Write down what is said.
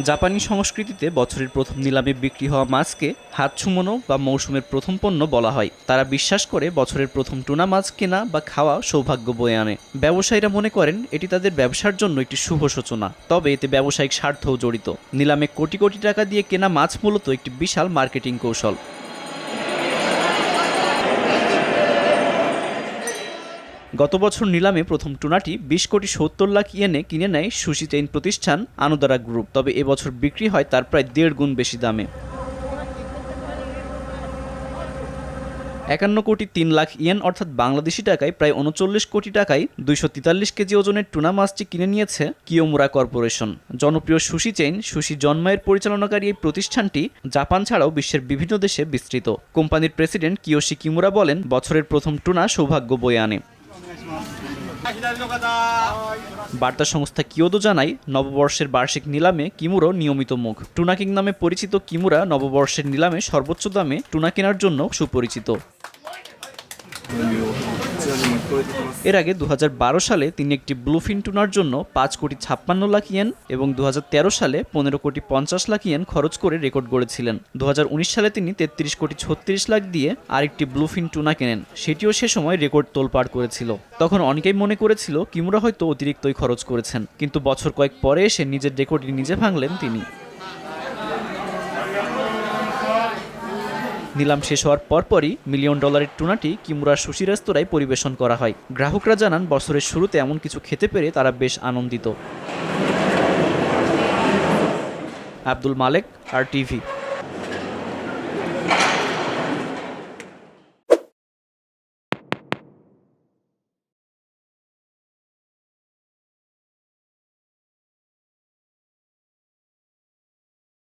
জাপানি সংস্কৃতিতে বছরের প্রথম নিলামে বিক্রি হওয়া মাছকে হাত ছুমোনো বা মৌসুমের প্রথম পণ্য বলা হয়। তারা বিশ্বাস করে বছরের প্রথম টুনা মাছ কেনা বা খাওয়া সৌভাগ্য বয়ে আনে। ব্যবসায়ীরা মনে করেন এটি তাদের ব্যবসার জন্য একটি শুভ সূচনা, তবে এতে ব্যবসায়িক স্বার্থও জড়িত। নিলামে কোটি কোটি টাকা দিয়ে কেনা মাছ মূলত একটি বিশাল মার্কেটিং কৌশল। গত বছর নিলামে প্রথম টুনাটি 20,70,00,000 ইয়েনে কিনে নেয় সুশি চেইন প্রতিষ্ঠান আনোদারা গ্রুপ। তবে এবছর বিক্রি হয় তার প্রায় 1.5 গুণ বেশি দামে। 51,03,00,000 ইয়েন অর্থাৎ বাংলাদেশি টাকায় প্রায় 39 কোটি টাকায় 243 কেজি ওজনের টুনা মাছটি কিনে নিয়েছে কিয়োমুরা কর্পোরেশন। জনপ্রিয় সুশি চেইন সুশি জন্মায়ের পরিচালনাকারী এই প্রতিষ্ঠানটি জাপান ছাড়াও বিশ্বের বিভিন্ন দেশে বিস্তৃত। কোম্পানির প্রেসিডেন্ট কিয়োশি কিমুরা বলেন, বছরের প্রথম টুনা সৌভাগ্য বয়ে আনে। বার্তা সংস্থা কিয়োদো জানায়, নববর্ষের বার্ষিক নিলামে কিমুরো নিয়মিত মুখ। টুনা কিং নামে পরিচিত কিমুরা নববর্ষের নিলামে সর্বোচ্চ দামে টুনা কেনার জন্য সুপরিচিত। এর আগে 2012 সালে তিনি একটি ব্লুফিন টুনার জন্য 5,56,00,000 ইয়েন এবং 2013 সালে 15,50,00,000 ইয়েন খরচ করে রেকর্ড গড়েছিলেন। 2019 সালে তিনি 33,36,00,000 দিয়ে আরেকটি ব্লুফিন টুনা কেনেন। সেটিও সে সময় রেকর্ড তোলপাড় করেছিল। তখন অনেকেই মনে করেছিল কিমুরা হয়তো অতিরিক্তই খরচ করেছেন, কিন্তু বছর কয়েক পরে এসে নিজের রেকর্ডটি নিজে ভাঙলেন তিনি। নিলাম শেষ হওয়ার পরপরই $1 মিলিয়ন টুনাটি কিমুরার সুশি রেস্তোরাঁয় পরিবেশন করা হয়। গ্রাহকরা জানান, বছরের শুরুতে এমন কিছু খেতে পেরে তারা বেশ আনন্দিত। আব্দুল মালেক, RTV।